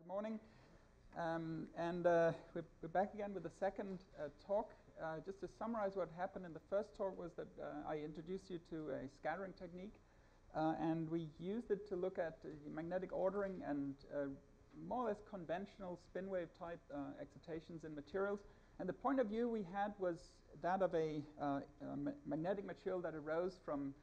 morning. We're back again with the second talk. Just to summarize what happened in the first talk was that I introduced you to a scattering technique, and we used it to look at magnetic ordering and more or less conventional spin wave type excitations in materials. And the point of view we had was that of a magnetic material that arose from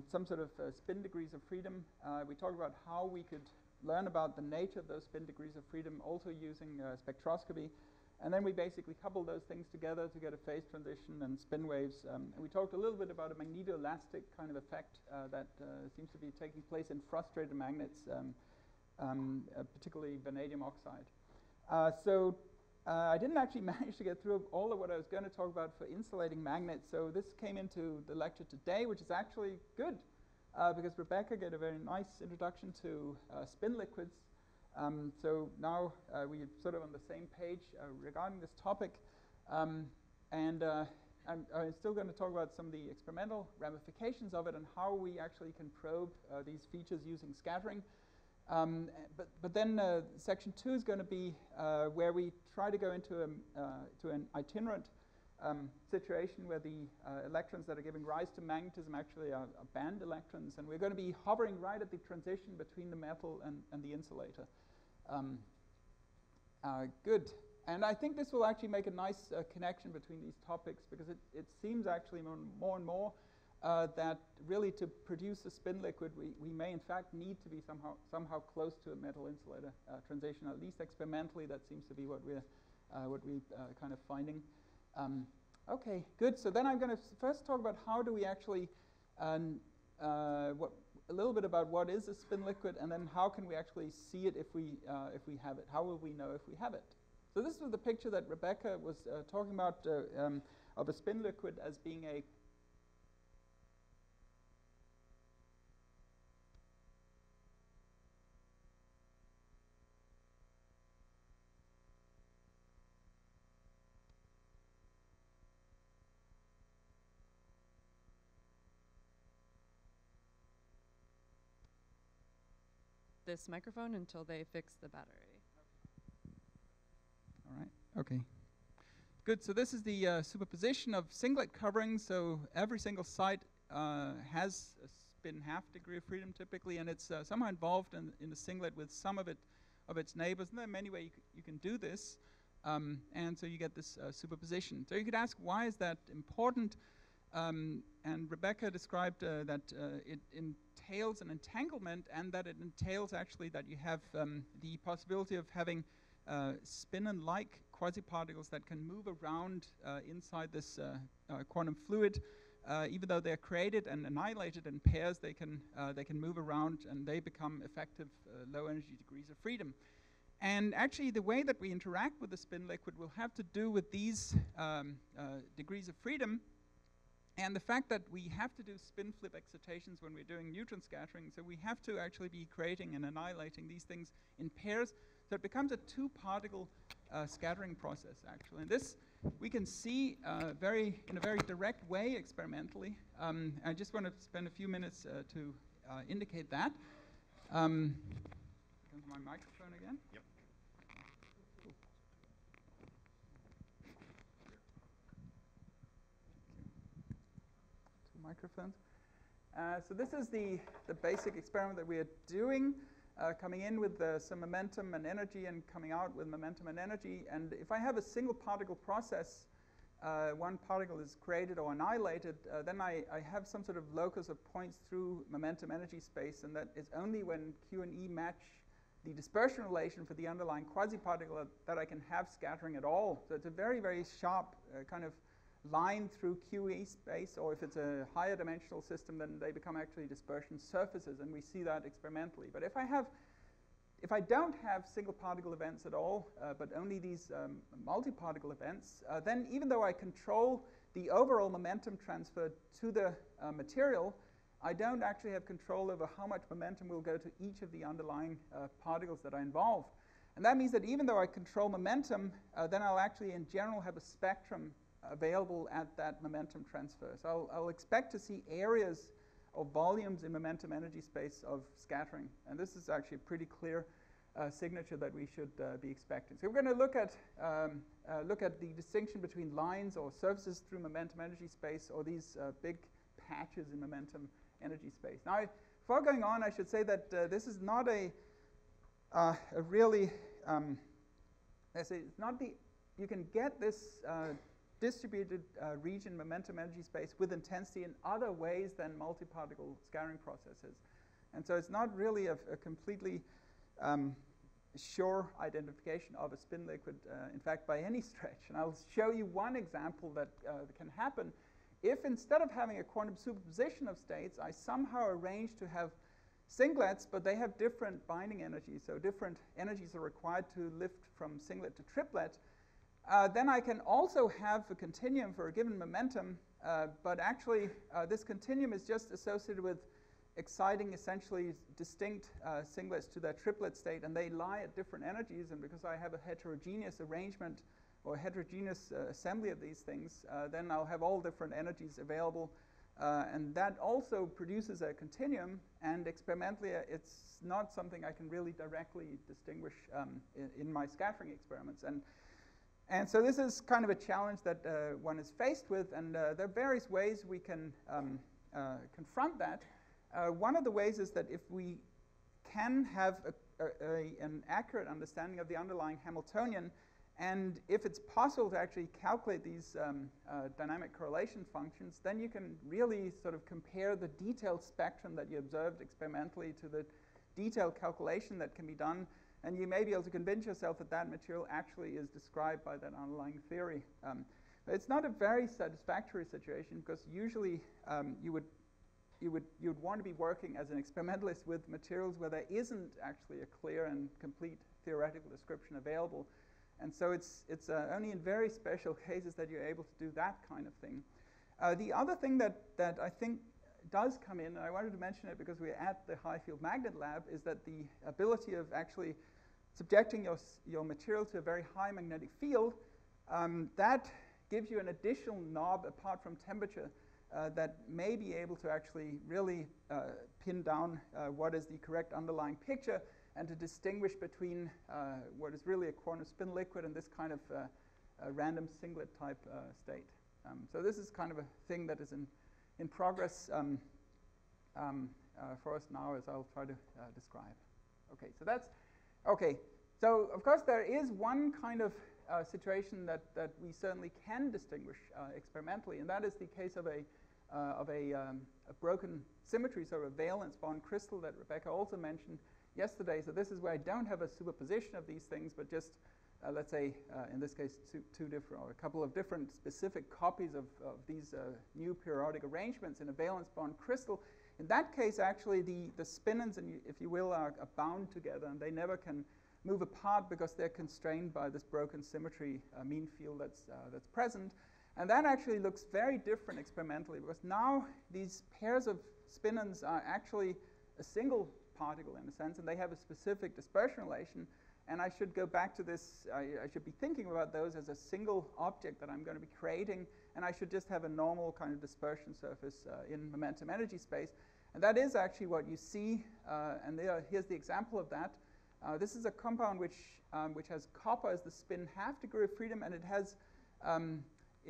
some sort of spin degrees of freedom. We talked about how we could learn about the nature of those spin degrees of freedom, also using spectroscopy. And then we basically coupled those things together to get a phase transition and spin waves. And we talked a little bit about a magnetoelastic kind of effect that seems to be taking place in frustrated magnets, particularly vanadium oxide. I didn't actually manage to get through all of what I was going to talk about for insulating magnets, so this came into the lecture today, which is actually good, because Rebecca gave a very nice introduction to spin liquids. So now we're sort of on the same page regarding this topic. I'm still going to talk about some of the experimental ramifications of it and how we actually can probe these features using scattering. But then section 2 is going to be where we try to go into an itinerant situation where the electrons that are giving rise to magnetism actually are band electrons, and we're going to be hovering right at the transition between the metal and the insulator. Good. And I think this will actually make a nice connection between these topics, because it seems actually more and more that really to produce a spin liquid, we may in fact need to be somehow close to a metal insulator transition. At least experimentally, that seems to be what we're kind of finding. Okay, good. So then I'm going to first talk about how do we actually a little bit about what is a spin liquid, and then how can we actually see it if we have it. How will we know if we have it? So this was the picture that Rebecca was talking about of a spin liquid as being a this microphone until they fix the battery. All right, okay. Good, so this is the superposition of singlet coverings. So every single site has a spin half degree of freedom typically, and it's somehow involved in the singlet with some of its neighbors. And there are many ways you can do this, and so you get this superposition. So you could ask, why is that important? And Rebecca described that it entails an entanglement, and that it entails actually that you have the possibility of having spin-like quasiparticles that can move around inside this quantum fluid. Even though they're created and annihilated in pairs, they can move around, and they become effective low-energy degrees of freedom. And actually, the way that we interact with the spin liquid will have to do with these degrees of freedom, and the fact that we have to do spin flip excitations when we're doing neutron scattering. So we have to actually be creating and annihilating these things in pairs. So it becomes a two-particle scattering process, actually. And this we can see in a very direct way experimentally. I just want to spend a few minutes to indicate that. Come to my microphone again. Yep. Cool. Microphones. So this is the basic experiment that we are doing, coming in with some momentum and energy and coming out with momentum and energy. And if I have a single particle process, one particle is created or annihilated, then I have some sort of locus of points through momentum energy space, and that is only when Q and E match the dispersion relation for the underlying quasiparticle that I can have scattering at all. So it's a very, very sharp kind of line through QE space, or if it's a higher dimensional system, then they become actually dispersion surfaces, and we see that experimentally. But if I don't have single particle events at all, but only these multi-particle events, then even though I control the overall momentum transfer to the material, I don't actually have control over how much momentum will go to each of the underlying particles that are involved. And that means that even though I control momentum, then I'll actually in general have a spectrum available at that momentum transfer. So I'll expect to see areas or volumes in momentum energy space of scattering. And this is actually a pretty clear signature that we should be expecting. So we're going to look at the distinction between lines or surfaces through momentum energy space, or these big patches in momentum energy space. Now, before going on, I should say that this is not a really, let's say, it's not the, you can get this distributed region momentum energy space with intensity in other ways than multi-particle scattering processes. And so it's not really a completely sure identification of a spin liquid, in fact, by any stretch. And I'll show you one example that can happen if, instead of having a quantum superposition of states, I somehow arrange to have singlets, but they have different binding energies, so different energies are required to lift from singlet to triplet. Then I can also have a continuum for a given momentum, but actually this continuum is just associated with exciting essentially distinct singlets to their triplet state, and they lie at different energies. And because I have a heterogeneous arrangement or a heterogeneous assembly of these things, then I'll have all different energies available. And that also produces a continuum, and experimentally it's not something I can really directly distinguish in my scattering experiments. And so this is kind of a challenge that one is faced with, and there are various ways we can confront that. One of the ways is that if we can have an accurate understanding of the underlying Hamiltonian, and if it's possible to actually calculate these dynamic correlation functions, then you can really sort of compare the detailed spectrum that you observed experimentally to the detailed calculation that can be done, and you may be able to convince yourself that that material actually is described by that underlying theory. It's not a very satisfactory situation, because usually you would want to be working as an experimentalist with materials where there isn't actually a clear and complete theoretical description available. And so it's only in very special cases that you're able to do that kind of thing. The other thing that I think does come in, and I wanted to mention it because we're at the high field magnet lab, is that the ability of actually subjecting your material to a very high magnetic field, that gives you an additional knob apart from temperature that may be able to actually really pin down what is the correct underlying picture, and to distinguish between what is really a quantum spin liquid and this kind of random singlet type state. So this is kind of a thing that is in progress for us now, as I'll try to describe. Okay, so that's okay. So of course there is one kind of situation that we certainly can distinguish experimentally, and that is the case of a broken symmetry, so a valence bond crystal that Rebecca also mentioned yesterday. So this is where I don't have a superposition of these things, but just let's say in this case two different, or a couple of different specific copies of these new periodic arrangements in a valence bond crystal. In that case, actually the spinons, if you will, are bound together, and they never can move apart because they're constrained by this broken symmetry mean field that's present. And that actually looks very different experimentally, because now these pairs of spinons are actually a single particle in a sense, and they have a specific dispersion relation. And I should go back to this, I should be thinking about those as a single object that I'm going to be creating, and I should just have a normal kind of dispersion surface in momentum energy space. And that is actually what you see, and here's the example of that. This is a compound which has copper as the spin half degree of freedom, and it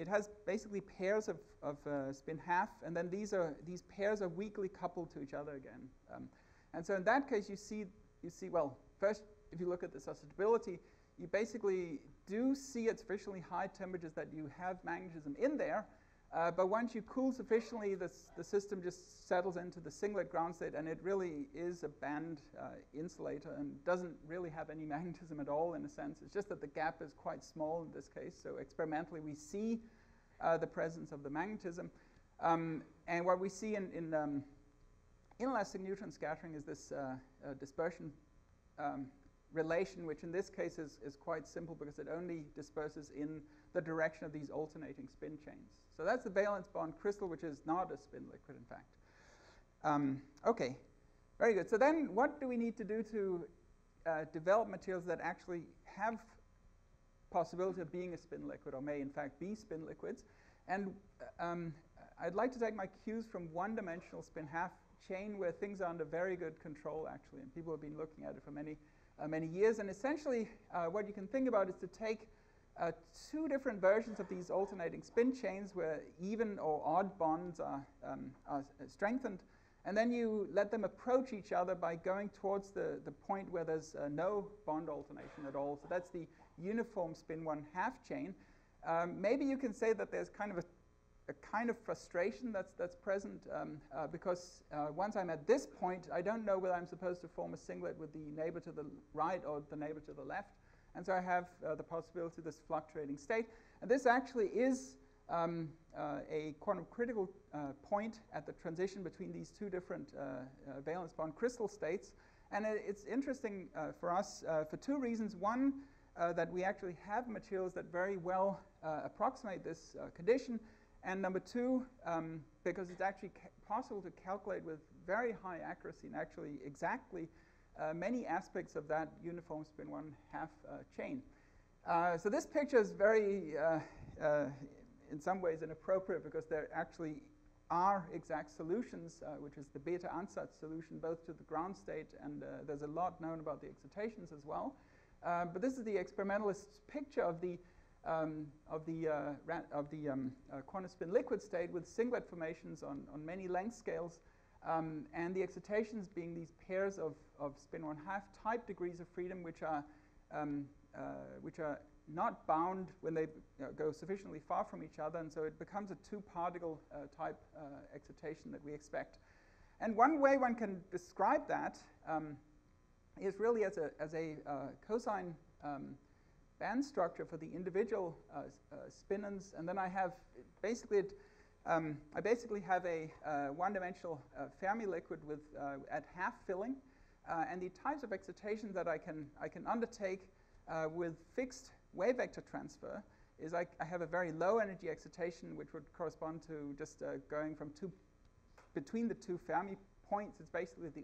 has basically pairs of spin half, and then these pairs are weakly coupled to each other again. And so in that case, you see, well, first, if you look at the susceptibility, you basically do see at sufficiently high temperatures that you have magnetism in there, but once you cool sufficiently, the system just settles into the singlet ground state, and it really is a band insulator and doesn't really have any magnetism at all in a sense. It's just that the gap is quite small in this case, so experimentally we see the presence of the magnetism. And what we see in inelastic neutron scattering is this dispersion relation, which in this case is quite simple because it only disperses in the direction of these alternating spin chains. So that's the valence bond crystal, which is not a spin liquid, in fact. Okay, very good. So then what do we need to do to develop materials that actually have possibility of being a spin liquid, or may in fact be spin liquids? And I'd like to take my cues from one-dimensional spin half chain, where things are under very good control, actually, and people have been looking at it for many many years. And essentially, what you can think about is to take two different versions of these alternating spin chains where even or odd bonds are strengthened, and then you let them approach each other by going towards the point where there's no bond alternation at all. So that's the uniform spin 1/2 chain. Maybe you can say that there's kind of a kind of frustration that's present because once I'm at this point, I don't know whether I'm supposed to form a singlet with the neighbor to the right or the neighbor to the left. And so I have the possibility of this fluctuating state. And this actually is a quantum critical point at the transition between these two different valence bond crystal states. And it's interesting for us for two reasons. One, that we actually have materials that very well approximate this condition. And number two, because it's actually possible to calculate with very high accuracy and actually exactly many aspects of that uniform spin 1/2 chain. So this picture is very, in some ways, inappropriate because there actually are exact solutions, which is the beta ansatz solution, both to the ground state, and there's a lot known about the excitations as well. But this is the experimentalist's picture of the quantum spin liquid state with singlet formations on many length scales, and the excitations being these pairs of spin 1/2 type degrees of freedom, which are not bound when they go sufficiently far from each other, and so it becomes a two-particle type excitation that we expect. And one way one can describe that is really as a cosine band structure for the individual spinons, and then I have basically I basically have a one-dimensional Fermi liquid with at half filling, and the types of excitations that I can undertake with fixed wave vector transfer is I have a very low energy excitation, which would correspond to just going from between the two Fermi points. It's basically the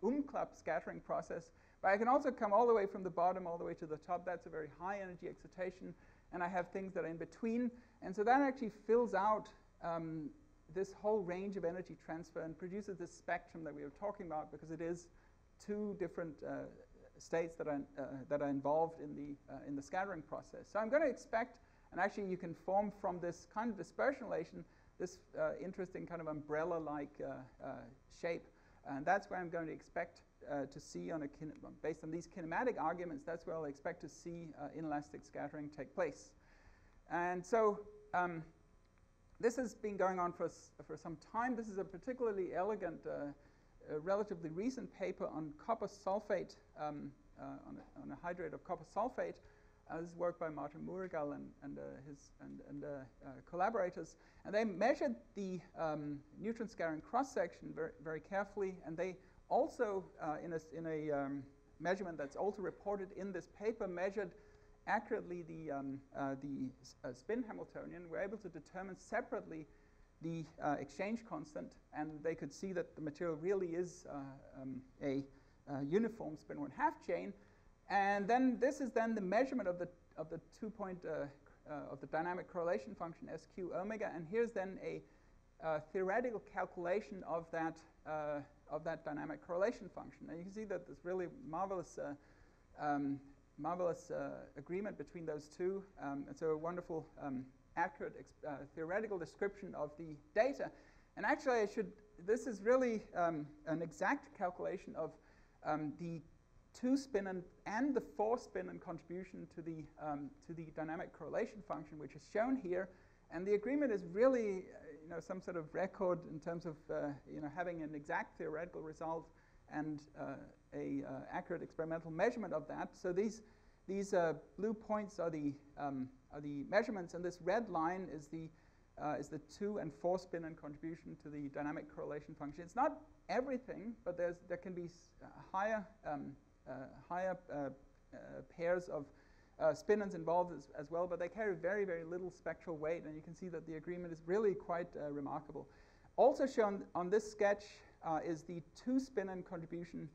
Umklapp scattering process. But I can also come all the way from the bottom all the way to the top. That's a very high energy excitation. And I have things that are in between. And so that actually fills out this whole range of energy transfer and produces this spectrum that we were talking about, because it is two different states that are involved in the scattering process. So I'm going to expect, and actually you can form from this kind of dispersion relation this interesting kind of umbrella-like shape. And that's where I'm going to expect to see, based on these kinematic arguments, that's where I'll expect to see inelastic scattering take place. And so this has been going on for some time. This is a particularly elegant, relatively recent paper on copper sulfate, on a hydrate of copper sulfate. This is work by Martin Murigal and collaborators. And they measured the neutron scattering cross-section very, very carefully, and they also, in a measurement that's also reported in this paper, measured accurately the spin Hamiltonian. We're able to determine separately the exchange constant, and they could see that the material really is a uniform spin 1/2 chain. And then this is then the measurement of the 2-point of the dynamic correlation function SQ omega, and here's then a theoretical calculation of that dynamic correlation function. And you can see that there's really marvelous agreement between those two, and so a wonderful accurate theoretical description of the data. And actually this is really an exact calculation of the 2-spin and the 4-spin contribution to the dynamic correlation function, which is shown here. And the agreement is really some sort of record in terms of having an exact theoretical result and a accurate experimental measurement of that. So these blue points are the measurements, and this red line is the 2- and 4-spin contribution to the dynamic correlation function. It's not everything, but there can be higher pairs of spinons involved as well, but they carry very, very little spectral weight, and you can see that the agreement is really quite remarkable. Also shown on this sketch is the 2-spin contribution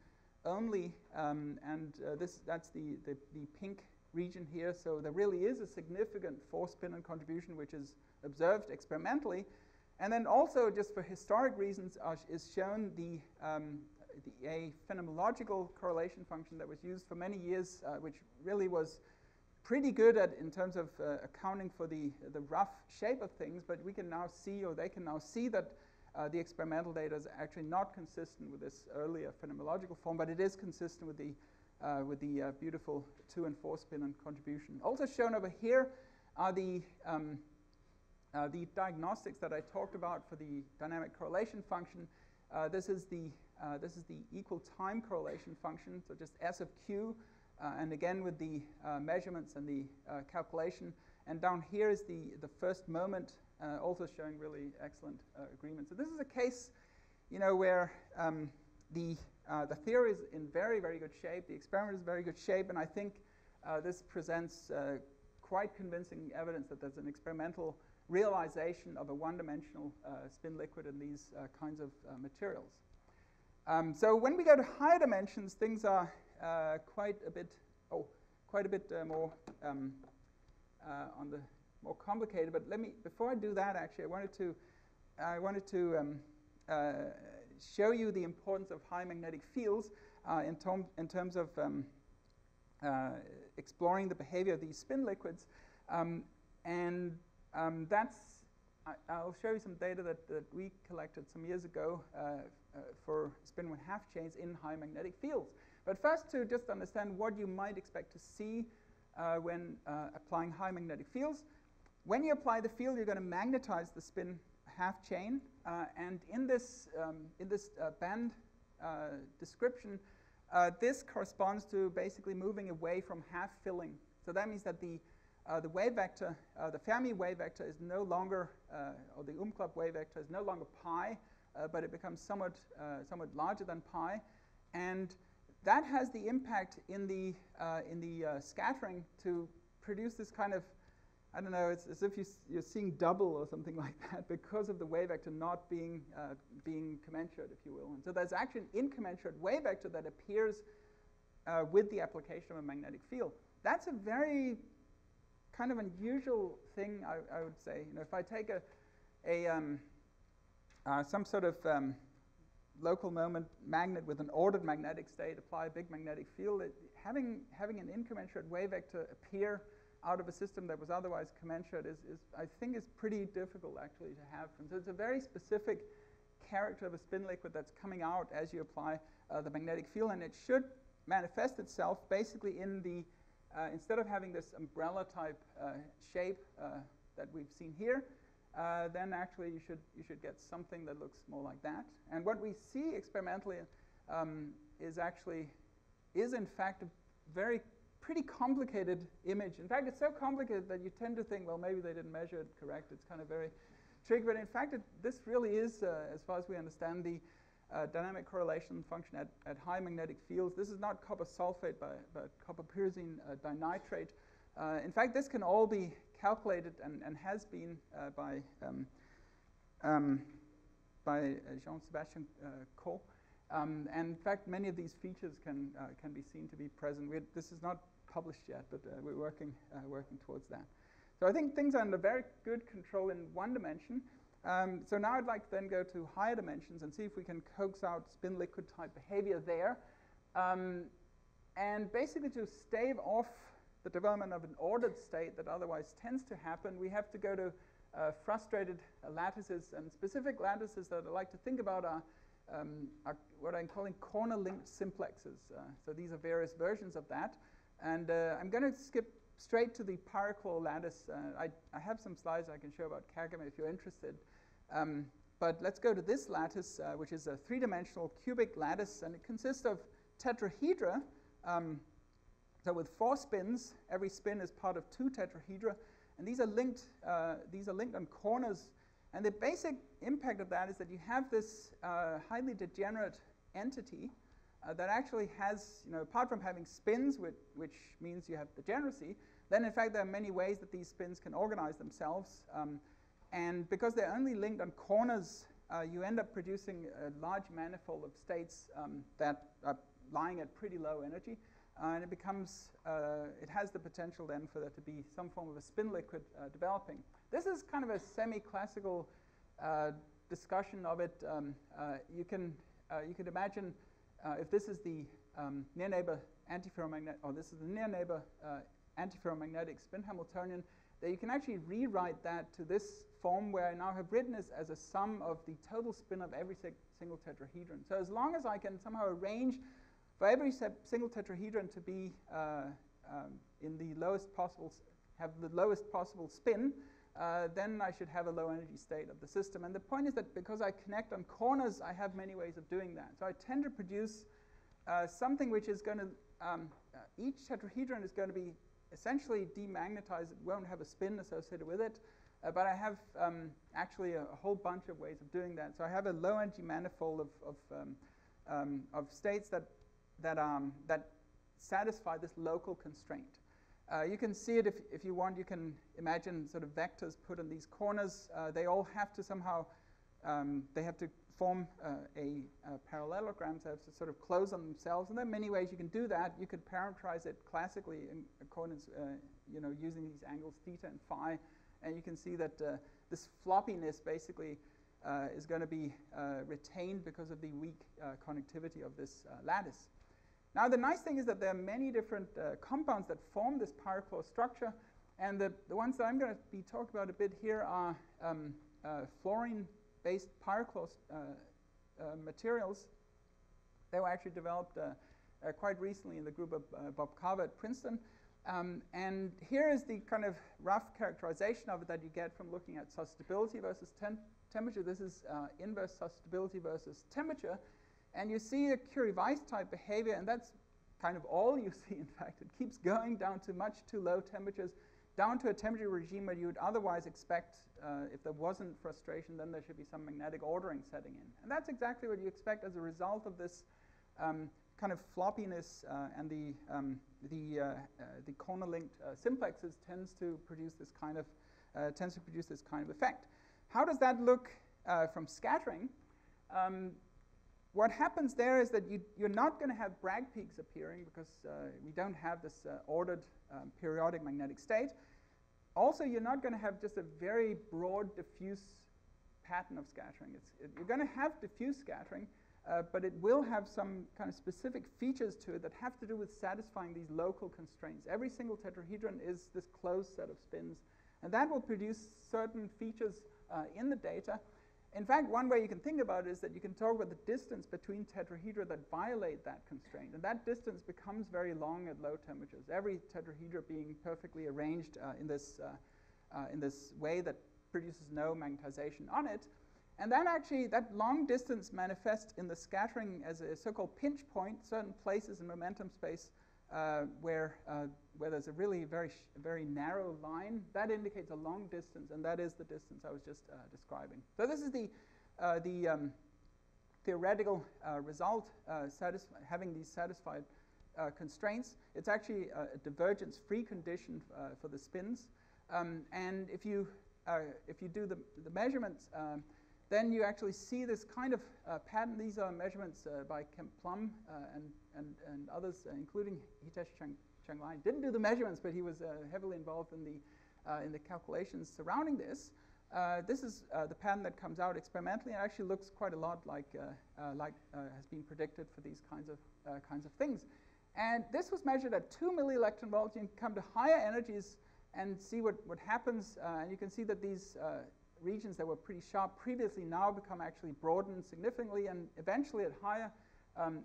only, and that's the pink region here. So there really is a significant 4-spin contribution which is observed experimentally. And then also, just for historic reasons, is shown the a phenomenological correlation function that was used for many years, which really was pretty good at in terms of accounting for the rough shape of things, but we can now see, or they can now see, that the experimental data is actually not consistent with this earlier phenomenological form, but it is consistent with the beautiful 2 and 4 spin and contribution. Also shown over here are the diagnostics that I talked about for the dynamic correlation function. This is the equal time correlation function, so just S of Q, and again with the measurements and the calculation. And down here is the first moment, also showing really excellent agreement. So this is a case, where the theory is in very, very good shape. The experiment is in very good shape, and I think this presents quite convincing evidence that there's an experimental realization of a one-dimensional spin liquid in these kinds of materials. So when we go to higher dimensions, things are quite a bit more on the more complicated. But before I do that, actually, I wanted to show you the importance of high magnetic fields in terms of exploring the behavior of these spin liquids, I'll show you some data that we collected some years ago for spin 1/2 chains in high magnetic fields. But first, to just understand what you might expect to see when applying high magnetic fields. When you apply the field, you're going to magnetize the spin 1/2 chain, and in this band description, this corresponds to basically moving away from half filling. So that means that the wave vector, the Fermi wave vector, is no longer, or the Umklapp wave vector is no longer pi, but it becomes somewhat larger than pi, and that has the impact in the scattering to produce this kind of, I don't know, it's as if you're seeing double or something like that because of the wave vector not being commensurate, if you will. And so there's actually an incommensurate wave vector that appears with the application of a magnetic field. That's a very kind of unusual thing, I would say. If I take some sort of local moment magnet with an ordered magnetic state, apply a big magnetic field, having an incommensurate wave vector appear out of a system that was otherwise commensurate I think is pretty difficult actually to have. And so it's a very specific character of a spin liquid that's coming out as you apply the magnetic field, and it should manifest itself basically in the instead of having this umbrella type shape that we've seen here, then actually you should get something that looks more like that. And what we see experimentally is in fact a pretty complicated image. In fact, it's so complicated that you tend to think, well, maybe they didn't measure it correct. It's kind of very tricky. But in fact, this really is, as far as we understand, the dynamic correlation function at high magnetic fields. This is not copper sulfate, but copper pyrazine dinitrate. In fact, this can all be calculated and has been by Jean-Sébastien Coe. And in fact, many of these features can be seen to be present. This is not published yet, but we're working towards that. So I think things are under very good control in one dimension. So now I'd like to then go to higher dimensions and see if we can coax out spin liquid type behavior there. And basically to stave off the development of an ordered state that otherwise tends to happen, we have to go to frustrated lattices, and specific lattices that I like to think about are what I'm calling corner-linked simplexes. So these are various versions of that. And I'm going to skip straight to the pyroqual lattice. I have some slides I can show about Kagame if you're interested. But let's go to this lattice, which is a three-dimensional cubic lattice, and it consists of tetrahedra. So with 4 spins, every spin is part of 2 tetrahedra, and these are linked on corners. And the basic impact of that is that you have this highly degenerate entity that actually has, apart from having spins, which means you have degeneracy, then in fact there are many ways that these spins can organize themselves. And because they're only linked on corners, you end up producing a large manifold of states that are lying at pretty low energy. And it has the potential then for there to be some form of a spin liquid developing. This is kind of a semi-classical discussion of it. You can imagine if this is the near neighbor antiferromagnetic, or this is the near neighbor antiferromagnetic spin Hamiltonian, that you can actually rewrite that to this form where I now have written this as a sum of the total spin of every single tetrahedron. So as long as I can somehow arrange for every single tetrahedron to be in the lowest possible, have the lowest possible spin, then I should have a low energy state of the system. And the point is that because I connect on corners, I have many ways of doing that. So I tend to produce something which is going to, each tetrahedron is going to be essentially demagnetized. It won't have a spin associated with it. But I have actually a whole bunch of ways of doing that. So I have a low energy manifold of states that satisfy this local constraint. You can see it if you want. You can imagine sort of vectors put in these corners. They all have to somehow, they have to form a parallelogram, so they have to sort of close on themselves. And there are many ways you can do that. You could parameterize it classically in accordance, using these angles theta and phi. And you can see that this floppiness basically is going to be retained because of the weak connectivity of this lattice. Now, the nice thing is that there are many different compounds that form this pyrochlore structure. And the ones that I'm going to be talking about a bit here are fluorine-based pyrochlore materials. They were actually developed quite recently in the group of Bob Carver at Princeton. And here is the kind of rough characterization of it that you get from looking at susceptibility versus temperature. This is inverse susceptibility versus temperature. And you see a Curie-Weiss type behavior, and that's kind of all you see, in fact. It keeps going down to much too low temperatures, down to a temperature regime where you would otherwise expect, if there wasn't frustration, then there should be some magnetic ordering setting in. And that's exactly what you expect as a result of this kind of floppiness, and the corner-linked simplexes tends to produce this kind of effect. How does that look from scattering? What happens there is that you're not going to have Bragg peaks appearing because we don't have this ordered periodic magnetic state. Also, you're not going to have just a very broad diffuse pattern of scattering. You're going to have diffuse scattering, but it will have some kind of specific features to it that have to do with satisfying these local constraints. Every single tetrahedron is this closed set of spins, and that will produce certain features in the data. In fact, one way you can think about it is that you can talk about the distance between tetrahedra that violate that constraint, and that distance becomes very long at low temperatures. Every tetrahedra being perfectly arranged in this way that produces no magnetization on it. And then actually, that long distance manifests in the scattering as a so-called pinch point, certain places in momentum space where there's a really very narrow line. That indicates a long distance, and that is the distance I was just describing. So this is the theoretical result, having these satisfied constraints. It's actually a divergence-free condition for the spins. And if you do the measurements, then you actually see this kind of pattern. These are measurements by Kemp Plum and others, including Hitesh Changlai. Didn't do the measurements, but he was heavily involved in the calculations surrounding this. This is the pattern that comes out experimentally. It actually looks quite a lot like has been predicted for these kinds of things. And this was measured at 2 millielectron volts. You can come to higher energies and see what happens. And you can see that these regions that were pretty sharp previously now become actually broadened significantly, and eventually at higher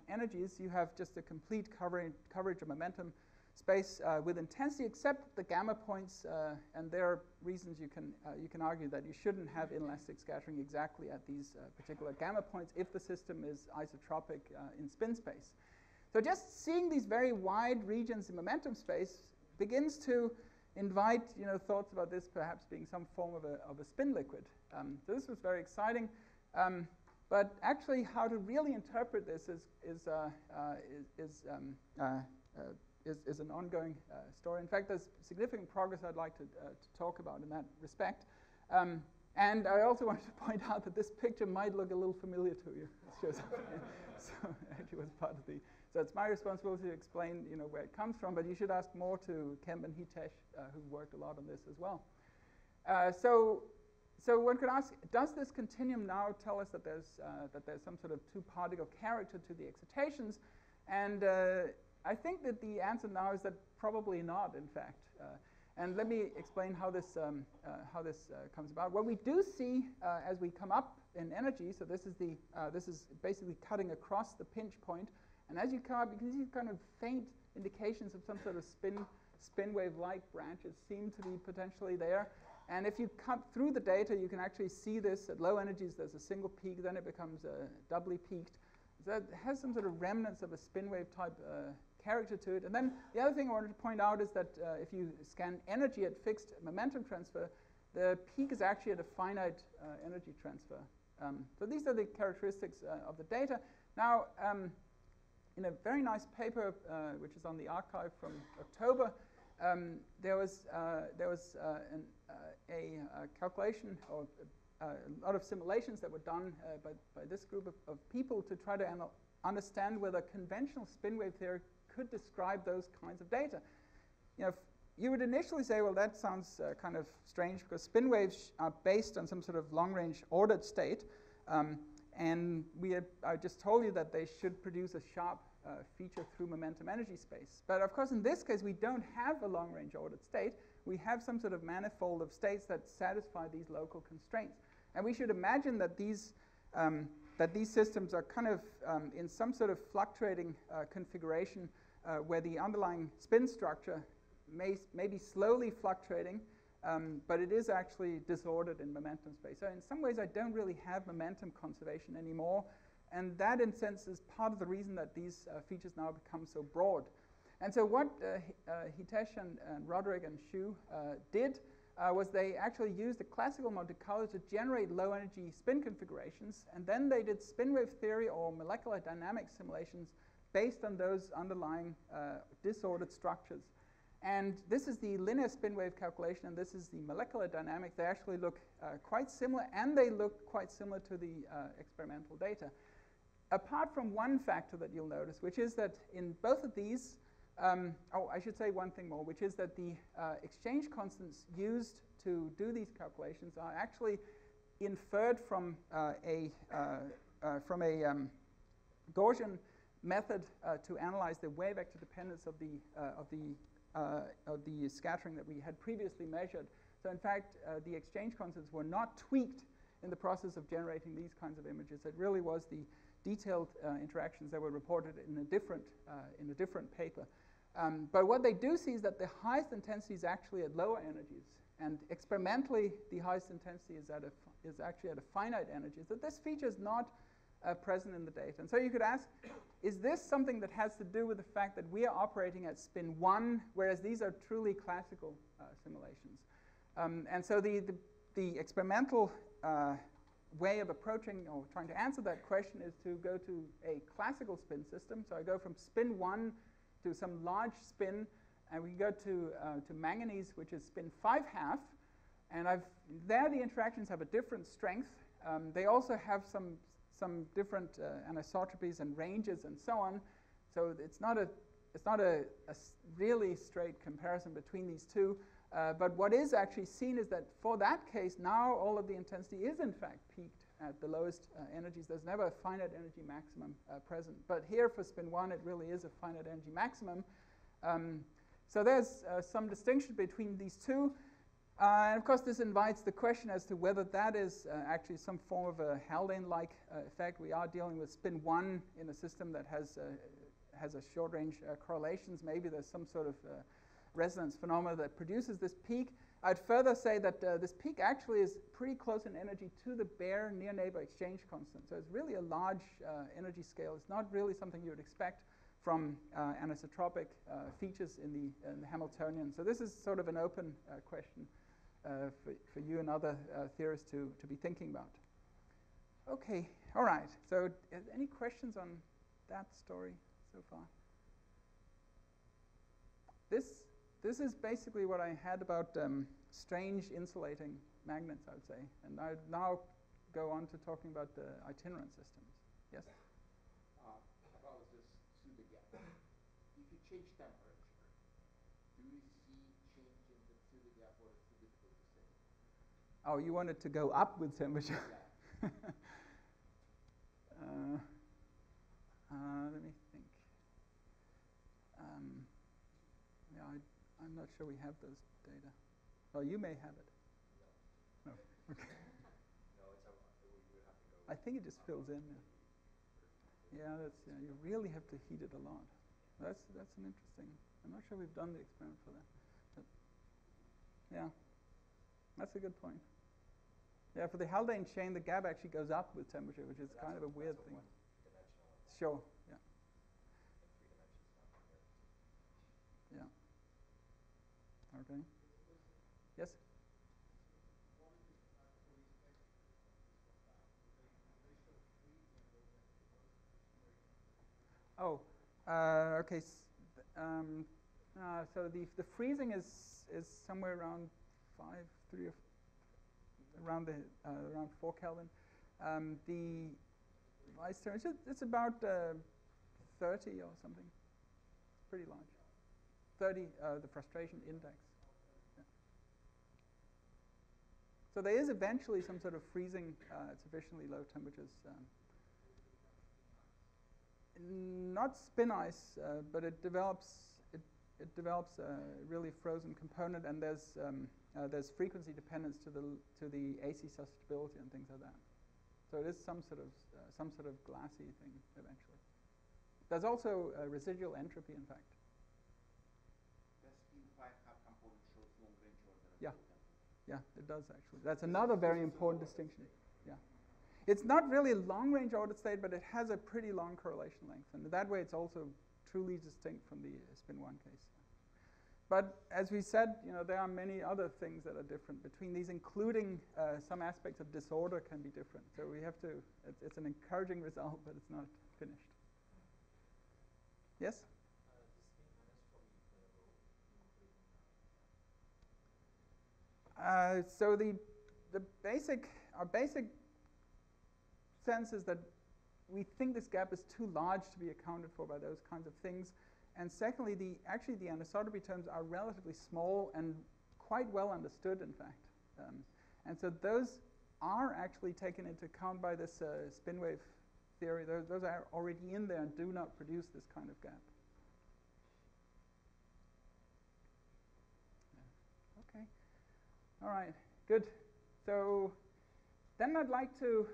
energies you have just a complete coverage of momentum space with intensity, except the gamma points, and there are reasons you can argue that you shouldn't have inelastic scattering exactly at these particular gamma points if the system is isotropic in spin space. So just seeing these very wide regions in momentum space begins to invite thoughts about this perhaps being some form of a spin liquid. So this was very exciting, but actually how to really interpret this is an ongoing story. In fact, there's significant progress I'd like to talk about in that respect. And I also wanted to point out that this picture might look a little familiar to you. It shows up here. So it actually was part of the. So it's my responsibility to explain, where it comes from. But you should ask more to Kemp and Hitesh, who worked a lot on this as well. So So one could ask, does this continuum now tell us that there's some sort of two-particle character to the excitations? And I think that the answer now is that probably not, in fact. And let me explain how this comes about. What we do see as we come up in energy, so this is basically cutting across the pinch point, and as you come up, you can see kind of faint indications of some sort of spin wave-like branches seem to be potentially there. And if you cut through the data, you can actually see this at low energies. There's a single peak, then it becomes doubly peaked. So that has some sort of remnants of a spin wave type character to it. And then the other thing I wanted to point out is that if you scan energy at fixed momentum transfer, the peak is actually at a finite energy transfer. So these are the characteristics of the data. Now, in a very nice paper, which is on the archive from October, there was a calculation or a lot of simulations that were done by this group of people to try to understand whether conventional spin wave theory could describe those kinds of data. You know, you would initially say, well, that sounds kind of strange because spin waves are based on some sort of long-range ordered state, and I just told you that they should produce a sharp feature through momentum energy space. But of course, in this case, we don't have a long-range ordered state. We have some sort of manifold of states that satisfy these local constraints. And we should imagine that these systems are kind of in some sort of fluctuating configuration where the underlying spin structure may be slowly fluctuating, but it is actually disordered in momentum space. So in some ways, I don't really have momentum conservation anymore. And that, in a sense, is part of the reason that these features now become so broad. And so what Hitesh and Roderick and Xu did was they actually used the classical Monte Carlo to generate low-energy spin configurations, and then they did spin wave theory or molecular dynamics simulations based on those underlying disordered structures. And this is the linear spin wave calculation, and this is the molecular dynamics. They actually look quite similar, and they look quite similar to the experimental data. Apart from one factor that you'll notice, which is that in both of these, I should say one thing more, which is that the exchange constants used to do these calculations are actually inferred from a Gaussian method to analyze the wave vector dependence of the scattering that we had previously measured. So in fact, the exchange constants were not tweaked in the process of generating these kinds of images. It really was the detailed interactions that were reported in a different paper. But what they do see is that the highest intensity is actually at lower energies, and experimentally the highest intensity is actually at a finite energy. So this feature is not present in the data. And so you could ask, is this something that has to do with the fact that we are operating at spin 1, whereas these are truly classical simulations? And so the experimental way of approaching or trying to answer that question is to go to a classical spin system. So I go from spin 1 to some large spin, and we go to manganese, which is spin 5/2. And there the interactions have a different strength. They also have some different anisotropies and ranges and so on. So it's not a really straight comparison between these two. But what is actually seen is that for that case, now all of the intensity is in fact peaked at the lowest energies. There's never a finite energy maximum present. But here for spin 1, it really is a finite energy maximum. So there's some distinction between these two. And of course, this invites the question as to whether that is actually some form of a Haldane-like effect. We are dealing with spin 1 in a system that has a short-range correlations. Maybe there's some sort of resonance phenomena that produces this peak. I'd further say that this peak actually is pretty close in energy to the bare near-neighbor exchange constant. So it's really a large energy scale. It's not really something you would expect from anisotropic features in the Hamiltonian. So this is sort of an open question for you and other theorists to be thinking about. Okay, all right. So any questions on that story so far? This is basically what I had about strange insulating magnets, I would say. And I now go on to talking about the itinerant systems. Yes? About this pseudo gap. If you change temperature, do you see change in the pseudo gap, or is it difficult to say? Oh, you want it to go up with temperature. Let me think. Yeah, I'm not sure we have those data. Oh, you may have it. No. Okay. I think it just fills in. Yeah, you really have to heat it a lot. That's an interesting. I'm not sure we've done the experiment for that. But yeah, that's a good point. Yeah, for the Haldane chain, the gap actually goes up with temperature, which is kind of a weird thing. Sure. Yeah. Yeah. Okay. Yes. Oh, okay. So the freezing is somewhere around 3 or around 4 Kelvin. The rise temperature it's about 30 or something. It's pretty large. 30 the frustration index. Yeah. So there is eventually some sort of freezing at sufficiently low temperatures. Not spin ice, but it develops a really frozen component, and there's frequency dependence to the AC susceptibility and things like that. So it is some sort of glassy thing eventually. There's also residual entropy, in fact. Does spin 5 have component shows long range order? Yeah, yeah, it does actually. That's another very important distinction. Yeah. It's not really a long-range ordered state, but it has a pretty long correlation length, and that way it's also truly distinct from the spin 1 case. But as we said, there are many other things that are different between these, including some aspects of disorder can be different. So we have to. It's an encouraging result, but it's not finished. Yes. So our basic sense is that we think this gap is too large to be accounted for by those kinds of things. And secondly, the anisotropy terms are relatively small and quite well understood, in fact. And so those are actually taken into account by this spin wave theory. Those are already in there and do not produce this kind of gap. Yeah. Okay. All right. Good. So then I'd like to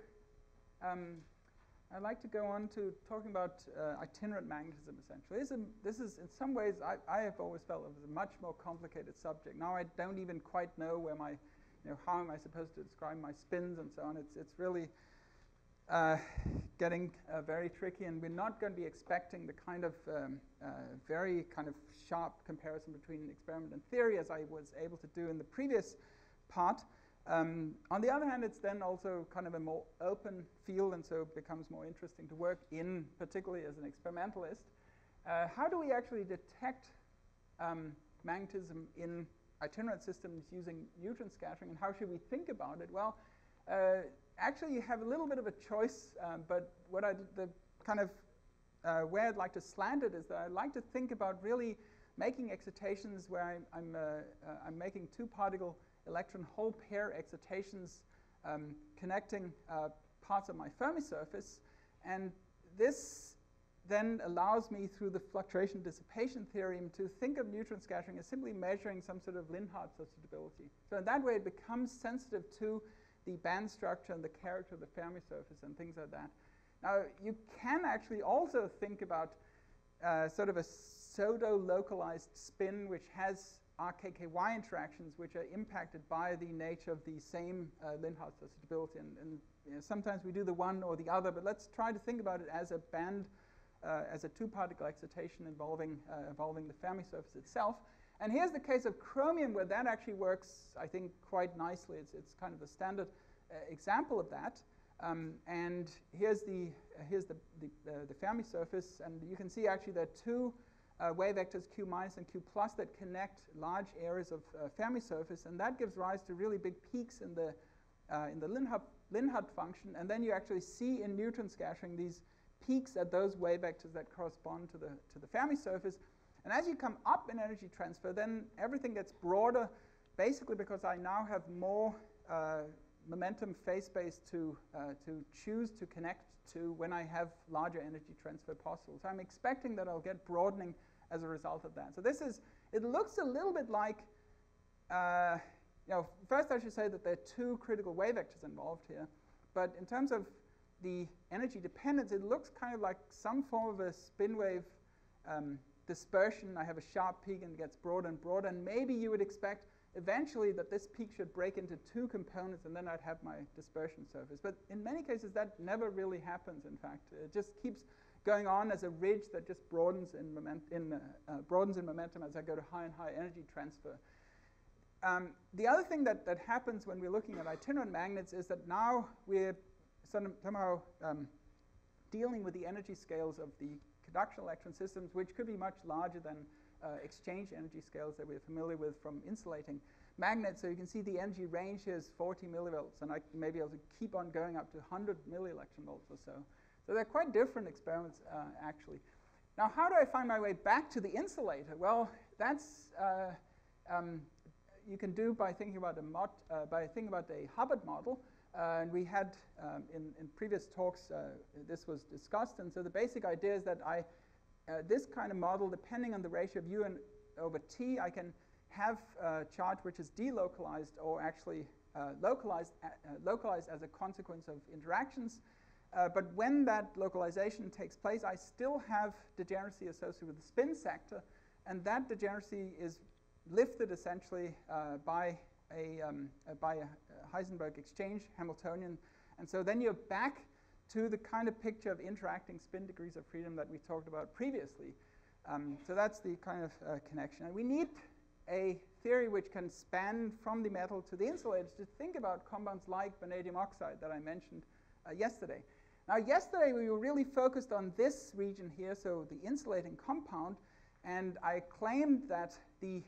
go on to talking about itinerant magnetism, essentially. This is in some ways, I have always felt it was a much more complicated subject. Now I don't even quite know where how am I supposed to describe my spins and so on. It's really getting very tricky, and we're not going to be expecting the kind of very kind of sharp comparison between experiment and theory as I was able to do in the previous part. On the other hand, it's then also kind of a more open field, and so it becomes more interesting to work in, particularly as an experimentalist. How do we actually detect magnetism in itinerant systems using neutron scattering, and how should we think about it? Well, actually, you have a little bit of a choice, but where I'd like to slant it is that I'd like to think about really making excitations where I'm making two-particle electron hole pair excitations connecting parts of my Fermi surface, and this then allows me through the fluctuation dissipation theorem to think of neutron scattering as simply measuring some sort of Linhart susceptibility. So in that way it becomes sensitive to the band structure and the character of the Fermi surface and things like that. Now you can actually also think about sort of a pseudo-localized spin which has RKKY interactions which are impacted by the nature of the same Linhart susceptibility, and sometimes we do the one or the other, but let's try to think about it as a band, as a two-particle excitation involving the Fermi surface itself. And here's the case of chromium where that actually works, I think, quite nicely. It's kind of the standard example of that. And here's the Fermi surface, and you can see actually there are two wave vectors Q minus and Q plus that connect large areas of Fermi surface, and that gives rise to really big peaks in the Linhart function. And then you actually see in neutron scattering these peaks at those wave vectors that correspond to the Fermi surface. And as you come up in energy transfer, then everything gets broader, basically because I now have more momentum phase space to choose to connect to when I have larger energy transfer possible. So I'm expecting that I'll get broadening as a result of that. So this is, it looks a little bit like, first I should say that there are two critical wave vectors involved here. But in terms of the energy dependence, it looks kind of like some form of a spin wave dispersion. I have a sharp peak and it gets broader and broader. And maybe you would expect eventually that this peak should break into two components and then I'd have my dispersion surface. But in many cases, that never really happens, in fact. It just keeps going on as a ridge that just broadens in momentum as I go to higher and higher energy transfer. The other thing that happens when we're looking at itinerant magnets is that now we're somehow dealing with the energy scales of the conduction electron systems, which could be much larger than exchange energy scales that we're familiar with from insulating magnets. So you can see the energy range here is 40 millivolts, and I may be able to keep on going up to 100 millielectron volts or so. So they're quite different experiments, actually. Now, how do I find my way back to the insulator? Well, that's you can do by thinking about a Hubbard model. And we had in previous talks this was discussed. And so the basic idea is that this kind of model, depending on the ratio of U over T, I can have charge which is delocalized or actually localized as a consequence of interactions. But when that localization takes place, I still have degeneracy associated with the spin sector, and that degeneracy is lifted essentially by a Heisenberg exchange Hamiltonian. And so then you're back to the kind of picture of interacting spin degrees of freedom that we talked about previously. So that's the kind of connection. And we need a theory which can span from the metal to the insulators to think about compounds like vanadium oxide that I mentioned yesterday. Now, yesterday we were really focused on this region here, so the insulating compound, and I claimed that the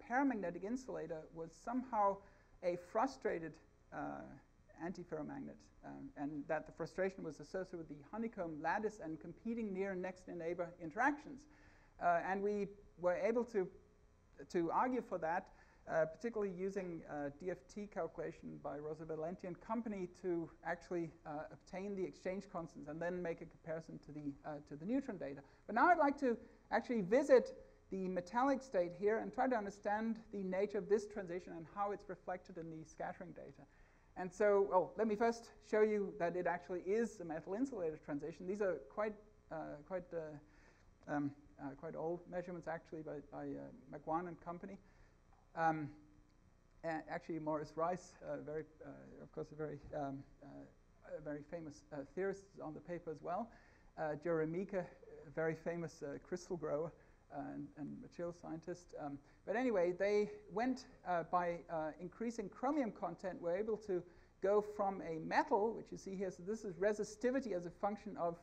paramagnetic insulator was somehow a frustrated antiferromagnet, and that the frustration was associated with the honeycomb lattice and competing near and next neighbor interactions. And we were able to argue for that, particularly using DFT calculation by Rosa Valenti and company to actually obtain the exchange constants and then make a comparison to the neutron data. But now I'd like to actually visit the metallic state here and try to understand the nature of this transition and how it's reflected in the scattering data. And so, let me first show you that it actually is a metal insulator transition. These are quite old measurements, actually, by McGuan and company. Actually, Morris Rice, of course, a very famous theorist, is on the paper as well. Joe Remika, a very famous crystal grower and material scientist. But anyway, they went by increasing chromium content, were able to go from a metal, which you see here. So this is resistivity as a function of,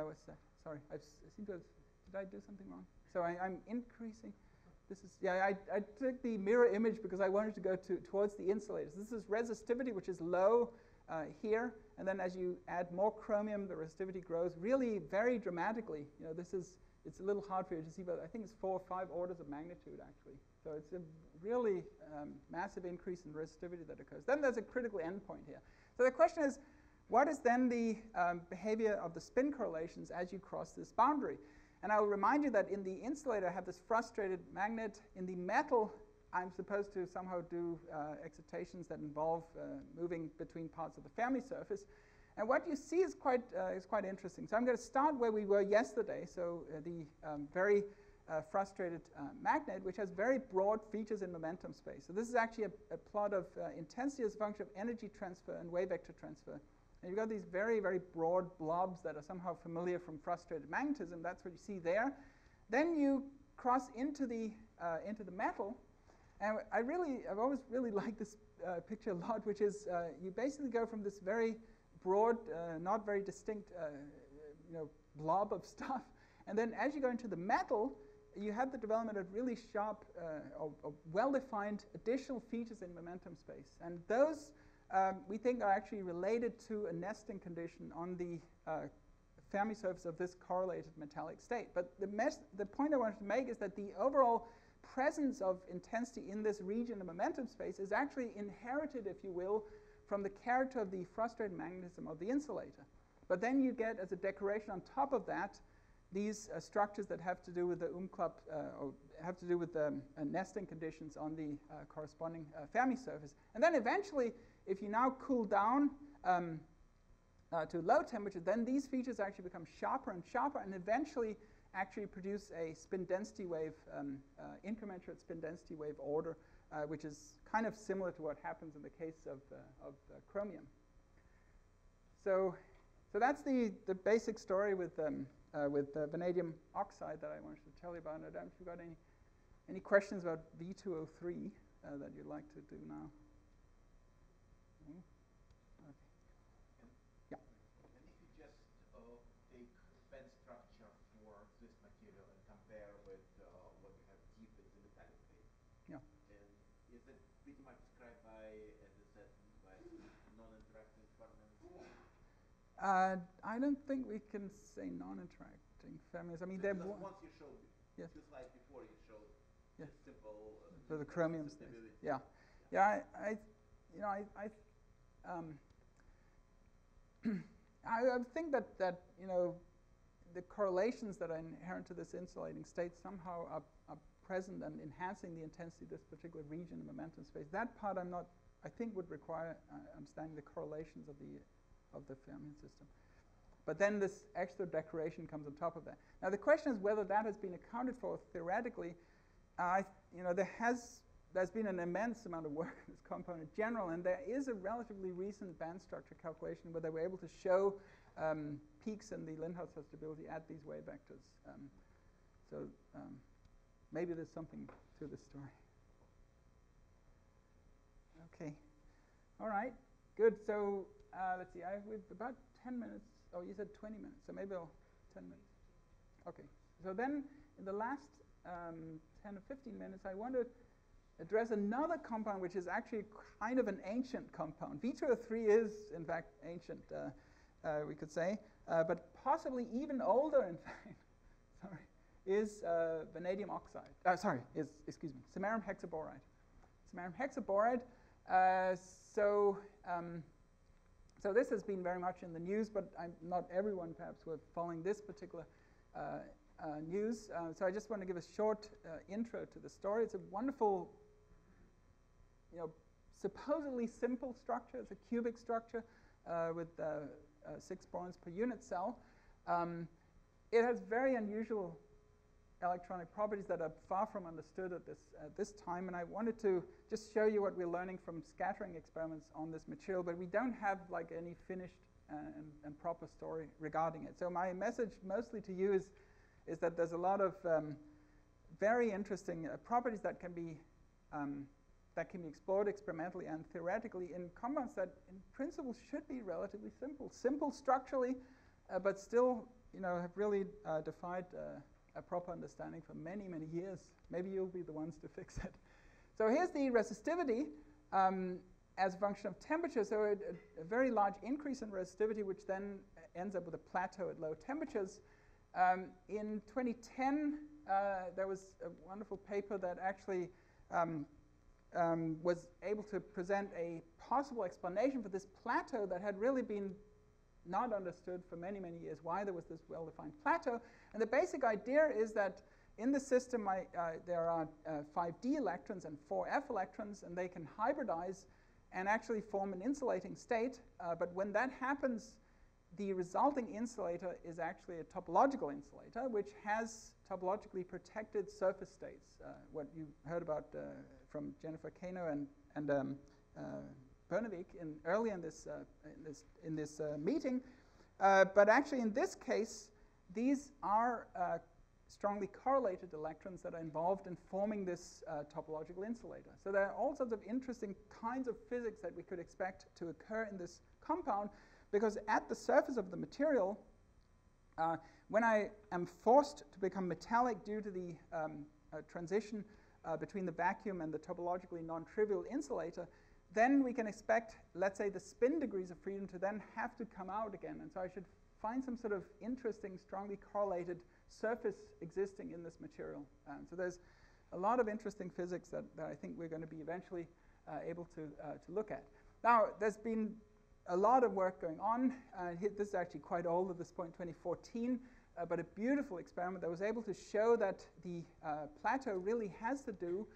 what's that? Sorry, I seem to have, did I do something wrong? So I'm increasing. This is, yeah, I took the mirror image because I wanted to go towards the insulators. This is resistivity, which is low here. And then as you add more chromium, the resistivity grows really very dramatically. You know, it's a little hard for you to see, but I think it's 4 or 5 orders of magnitude, actually. So it's a really massive increase in resistivity that occurs. Then there's a critical endpoint here. So the question is, what is then the behavior of the spin correlations as you cross this boundary? And I will remind you that in the insulator, I have this frustrated magnet. In the metal, I'm supposed to somehow do excitations that involve moving between parts of the Fermi surface. And what you see is quite interesting. So I'm going to start where we were yesterday. So the very frustrated magnet, which has very broad features in momentum space. So this is actually a plot of intensity as a function of energy transfer and wave vector transfer. And you've got these very, very broad blobs that are somehow familiar from frustrated magnetism. That's what you see there. Then you cross into the metal. And I've always really liked this picture a lot, which is you basically go from this very broad, not very distinct blob of stuff. And then as you go into the metal, you have the development of really sharp or well-defined additional features in momentum space. And those, we think, are actually related to a nesting condition on the Fermi surface of this correlated metallic state. But the point I wanted to make is that the overall presence of intensity in this region of momentum space is actually inherited, if you will, from the character of the frustrated magnetism of the insulator. But then you get, as a decoration on top of that, these structures that have to do with the Umklapp, or have to do with the nesting conditions on the corresponding Fermi surface. And then eventually, if you now cool down to low temperature, then these features actually become sharper and sharper, and eventually actually produce a spin density wave, incremental spin density wave order, which is kind of similar to what happens in the case of chromium. So that's the basic story with vanadium oxide that I wanted to tell you about. And I don't know if you've got any questions about V2O3 that you'd like to do now. Okay. Yeah. And if you just take band structure for this material and compare with what you have deep in the metallic phase, Yeah. and is it pretty much described by, as I said, by non-interacting experiments? I don't think we can say non-interacting Fermions. I mean, they're once you showed, yes. 2 slides before you showed Yeah. simple For the chromium state. stability. Yeah, yeah. I think that the correlations that are inherent to this insulating state somehow are present and enhancing the intensity of this particular region of momentum space. That part I think would require understanding the correlations of the Fermion system. But then this extra decoration comes on top of that. Now the question is whether that has been accounted for theoretically. There's been an immense amount of work in this compound in general, and there is a relatively recent band structure calculation where they were able to show peaks in the Lindhouse stability at these wave vectors. So maybe there's something to this story. Okay. All right. Good. So let's see. We've about 10 minutes. Oh, you said 20 minutes. So maybe 10 minutes. Okay. So then in the last 10 or 15 minutes, I want to address another compound which is actually kind of an ancient compound. V2O3 is, in fact, ancient, we could say, but possibly even older, in fact, is vanadium oxide. Excuse me, samarium hexaboride. Samarium hexaboride. So this has been very much in the news, but not everyone perhaps were following this particular news. So I just want to give a short intro to the story. It's a wonderful, supposedly simple structure. It's a cubic structure with 6 bonds per unit cell. It has very unusual electronic properties that are far from understood at this time, and I wanted to just show you what we're learning from scattering experiments on this material, but we don't have like any finished and proper story regarding it. So my message mostly to you is that there's a lot of very interesting properties that can be explored experimentally and theoretically in compounds that in principle should be relatively simple structurally, but still have really defied a proper understanding for many, many years. Maybe you'll be the ones to fix it. So here's the resistivity as a function of temperature. So a very large increase in resistivity, which then ends up with a plateau at low temperatures. In 2010, there was a wonderful paper that actually was able to present a possible explanation for this plateau that had really been not understood for many, many years, why there was this well-defined plateau. And the basic idea is that in the system, there are 5d electrons and 4f electrons, and they can hybridize and actually form an insulating state. But when that happens, the resulting insulator is actually a topological insulator, which has topologically protected surface states, what you heard about from Jennifer Kano and Bernavik early in this meeting. But actually, in this case, these are strongly correlated electrons that are involved in forming this topological insulator. So there are all sorts of interesting kinds of physics that we could expect to occur in this compound, because at the surface of the material, when I am forced to become metallic due to the transition between the vacuum and the topologically non-trivial insulator, then we can expect, let's say, the spin degrees of freedom to then have to come out again. And so I should find some sort of interesting, strongly correlated surface existing in this material. So there's a lot of interesting physics that I think we're going to be eventually able to look at. Now, there's been a lot of work going on. This is actually quite old at this point, 2014, but a beautiful experiment that was able to show that the plateau really has to do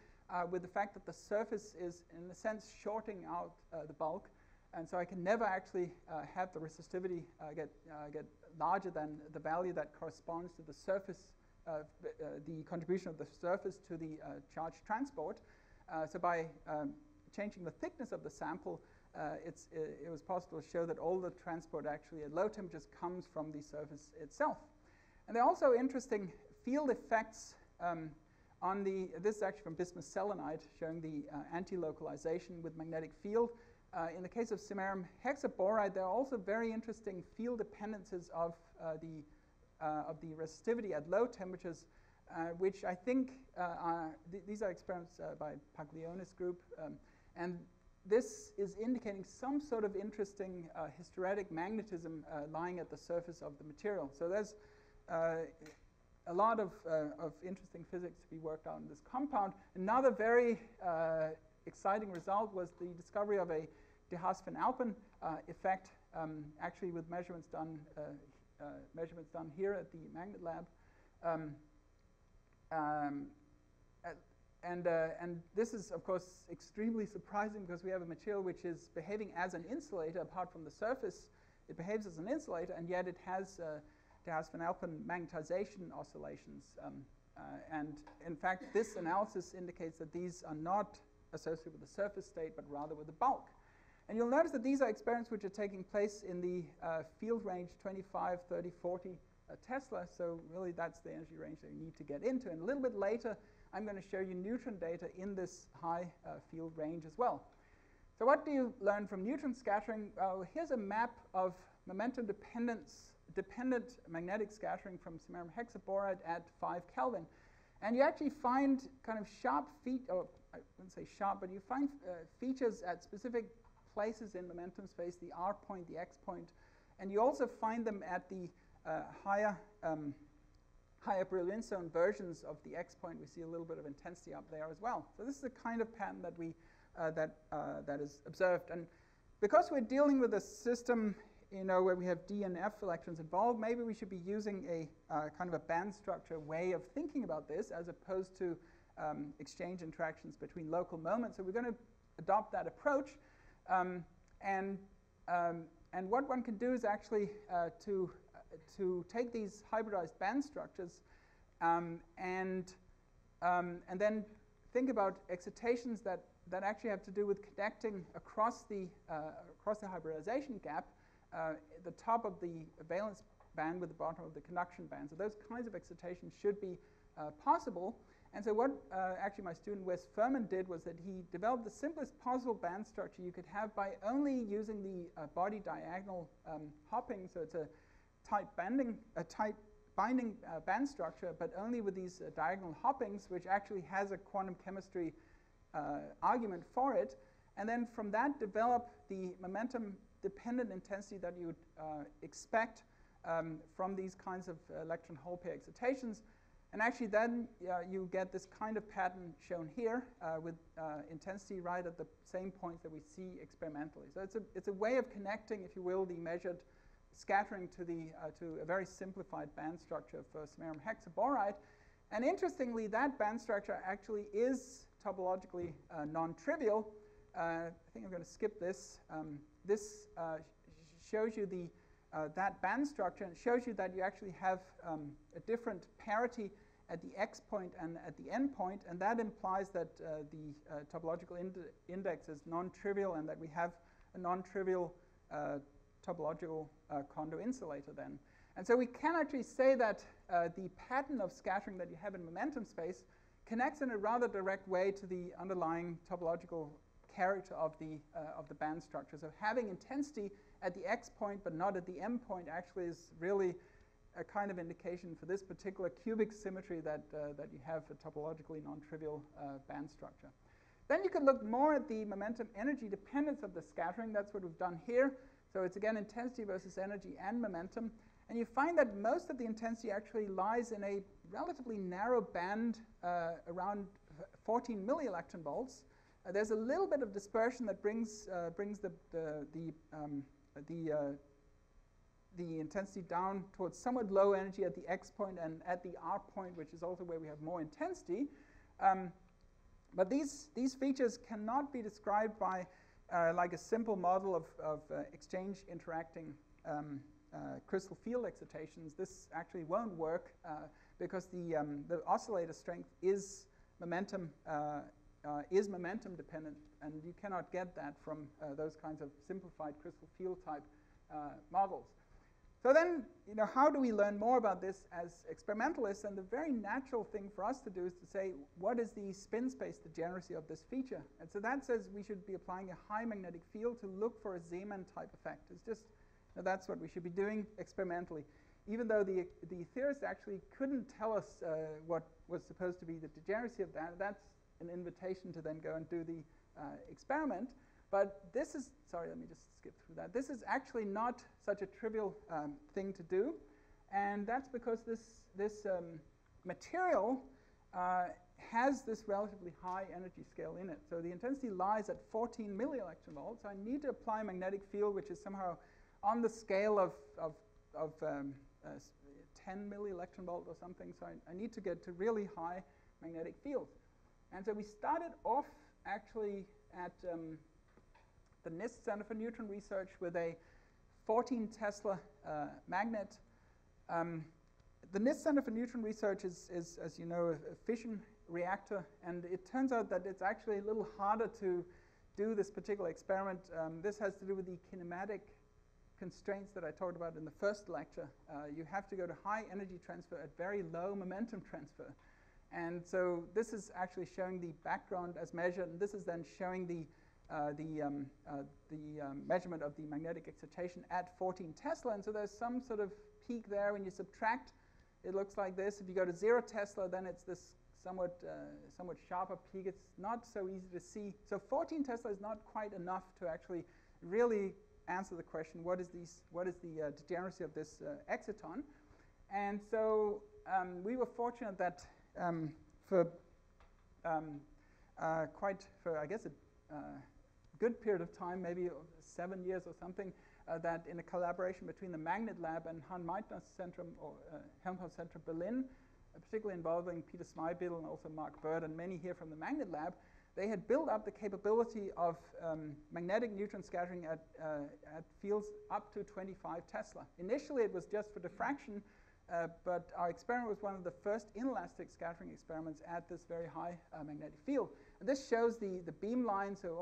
with the fact that the surface is, in a sense, shorting out the bulk. And so I can never actually have the resistivity get larger than the value that corresponds to the surface, the contribution of the surface to the charge transport. So by changing the thickness of the sample, it was possible to show that all the transport actually at low temperatures comes from the surface itself. And there are also interesting field effects on the, this is actually from bismuth selenide, showing the anti-localization with magnetic field. In the case of samarium hexaboride, there are also very interesting field dependencies of the resistivity at low temperatures, which I think these are experiments by Paglione's group, and this is indicating some sort of interesting hysteretic magnetism lying at the surface of the material. So there's a lot of interesting physics to be worked out in this compound. Another very exciting result was the discovery of a de Haas van Alpen effect, actually with measurements done here at the MagLab. And this is, of course, extremely surprising because we have a material which is behaving as an insulator apart from the surface. It behaves as an insulator, and yet it has de Haas van Alpen magnetization oscillations. And in fact, this analysis indicates that these are not associated with the surface state, but rather with the bulk. And you'll notice that these are experiments which are taking place in the field range 25, 30, 40 Tesla. So really, that's the energy range that you need to get into. And a little bit later, I'm going to show you neutron data in this high field range as well. So what do you learn from neutron scattering? Here's a map of momentum dependent magnetic scattering from samarium hexaboride at 5 Kelvin. And you actually find kind of sharp or I wouldn't say sharp, but you find features at specific places in momentum space, the R point, the X point, and you also find them at the higher Brillouin zone versions of the X point. We see a little bit of intensity up there as well. So this is the kind of pattern that we that is observed. And because we're dealing with a system, where we have D and F electrons involved, maybe we should be using a kind of a band structure way of thinking about this, as opposed to exchange interactions between local moments. So we're going to adopt that approach. And what one can do is actually to take these hybridized band structures and then think about excitations that actually have to do with connecting across the hybridization gap, the top of the valence band with the bottom of the conduction band. So those kinds of excitations should be possible. And so what actually my student Wes Furman did was that he developed the simplest possible band structure you could have by only using the body diagonal hopping. So it's a tight binding band structure, but only with these diagonal hoppings, which actually has a quantum chemistry argument for it. And then from that, develop the momentum-dependent intensity that you would expect from these kinds of electron-hole pair excitations. And actually then you get this kind of pattern shown here with intensity right at the same points that we see experimentally. So it's a way of connecting, if you will, the measured scattering to a very simplified band structure for samarium hexaboride. And interestingly, that band structure actually is topologically non-trivial. I think I'm going to skip this. This shows you that band structure, and shows you that you actually have a different parity at the X point and at the N point, and that implies that the topological index is non-trivial, and that we have a non-trivial topological condo insulator then. And so we can actually say that the pattern of scattering that you have in momentum space connects in a rather direct way to the underlying topological character of the band structure. So having intensity at the X point but not at the M point actually is really a kind of indication for this particular cubic symmetry that you have a topologically non-trivial band structure. Then you can look more at the momentum energy dependence of the scattering. That's what we've done here. So it's again intensity versus energy and momentum. And you find that most of the intensity actually lies in a relatively narrow band around 14 millielectron volts. There's a little bit of dispersion that brings the intensity down towards somewhat low energy at the X point and at the R point, which is also where we have more intensity. But these features cannot be described by like a simple model of exchange interacting crystal field excitations. This actually won't work because the oscillator strength is momentum dependent, and you cannot get that from those kinds of simplified crystal field type models. So then, how do we learn more about this as experimentalists? And the very natural thing for us to do is to say, what is the spin space degeneracy of this feature? And so that says we should be applying a high magnetic field to look for a Zeeman type effect. It's just, that's what we should be doing experimentally. Even though the theorists actually couldn't tell us what was supposed to be the degeneracy of that, that's an invitation to then go and do the experiment. But this is, sorry, let me just skip through that. This is actually not such a trivial thing to do. And that's because this material has this relatively high energy scale in it. So the intensity lies at 14 millielectron volts. I need to apply a magnetic field which is somehow on the scale of 10 millielectron volt or something. So I need to get to really high magnetic fields. And so we started off actually at the NIST Center for Neutron Research with a 14 Tesla magnet. The NIST Center for Neutron Research is, as you know, a fission reactor, and it turns out that it's actually a little harder to do this particular experiment. This has to do with the kinematic constraints that I talked about in the first lecture. You have to go to high energy transfer at very low momentum transfer. And so this is actually showing the background as measured, and this is then showing the measurement of the magnetic excitation at 14 Tesla. And so there's some sort of peak there. When you subtract, it looks like this. If you go to 0 Tesla, then it's this somewhat sharper peak. It's not so easy to see. So 14 Tesla is not quite enough to actually really answer the question, what is the degeneracy of this exciton? And so we were fortunate that for I guess a good period of time, maybe 7 years or something, that in a collaboration between the MagLab and Helmholtz Zentrum Berlin, particularly involving Peter Smybiedl and also Mark Bird and many here from the MagLab, they had built up the capability of magnetic neutron scattering at fields up to 25 Tesla. Initially, it was just for diffraction, but our experiment was one of the first inelastic scattering experiments at this very high magnetic field. And this shows the beam line, so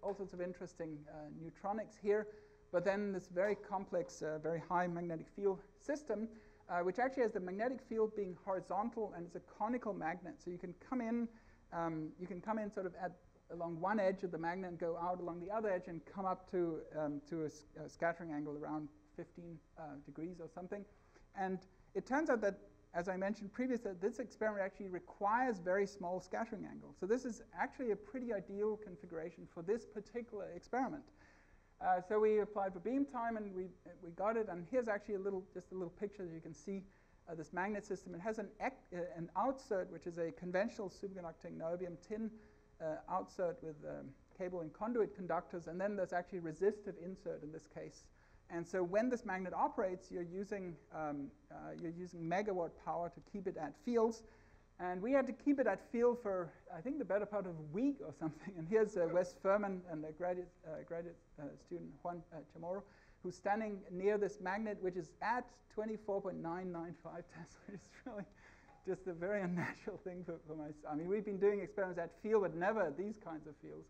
all sorts of interesting neutronics here, but then this very complex, very high magnetic field system, which actually has the magnetic field being horizontal, and it's a conical magnet. So you can come in sort of along one edge of the magnet and go out along the other edge and come up to a scattering angle around 15 degrees or something. And it turns out that, as I mentioned previously, that this experiment actually requires very small scattering angles. So this is actually a pretty ideal configuration for this particular experiment. So we applied for beam time, and we got it. And here's actually just a little picture that you can see this magnet system. It has an outsert, which is a conventional superconducting niobium tin outsert with cable and conduit conductors, and then there's actually resistive insert in this case. And so when this magnet operates, you're using megawatt power to keep it at fields. And we had to keep it at field for, I think, the better part of a week or something. And here's Wes Furman and a graduate student, Juan Chamorro, who's standing near this magnet, which is at 24.995 Tesla. It's really just a very unnatural thing for my. I mean, we've been doing experiments at field, but never at these kinds of fields.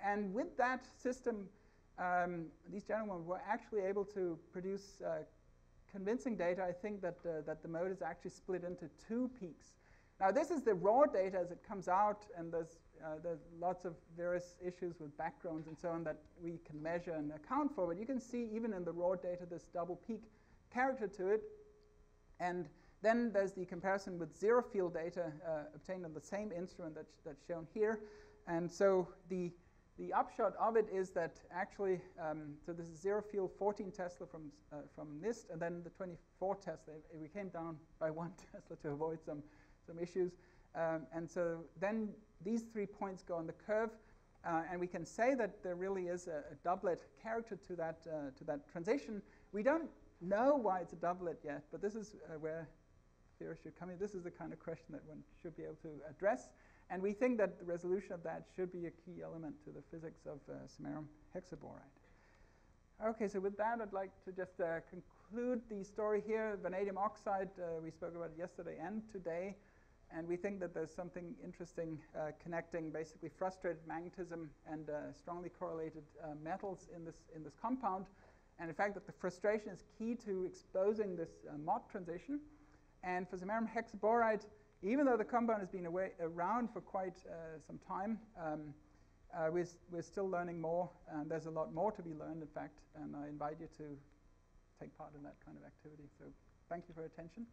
And with that system, these gentlemen were actually able to produce convincing data. I think that the mode is actually split into 2 peaks. Now, this is the raw data as it comes out, and there's lots of various issues with backgrounds and so on that we can measure and account for. But you can see even in the raw data this double peak character to it. And then there's the comparison with zero field data obtained on the same instrument that's shown here. And so the the upshot of it is that actually, so this is 0 field, 14 Tesla from NIST, and then the 24 Tesla. We came down by 1 Tesla to avoid some issues. And so then these 3 points go on the curve, and we can say that there really is a doublet character to that transition. We don't know why it's a doublet yet, but this is where theorists should come in. This is the kind of question that one should be able to address. And we think that the resolution of that should be a key element to the physics of samarium hexaboride. Okay, so with that, I'd like to just conclude the story here. Vanadium oxide, we spoke about it yesterday and today. And we think that there's something interesting connecting basically frustrated magnetism and strongly correlated metals in this compound. And in fact, that the frustration is key to exposing this MOT transition. And for samarium hexaboride, even though the compound has been around for quite some time, we're still learning more. And there's a lot more to be learned, in fact. And I invite you to take part in that kind of activity. So thank you for your attention.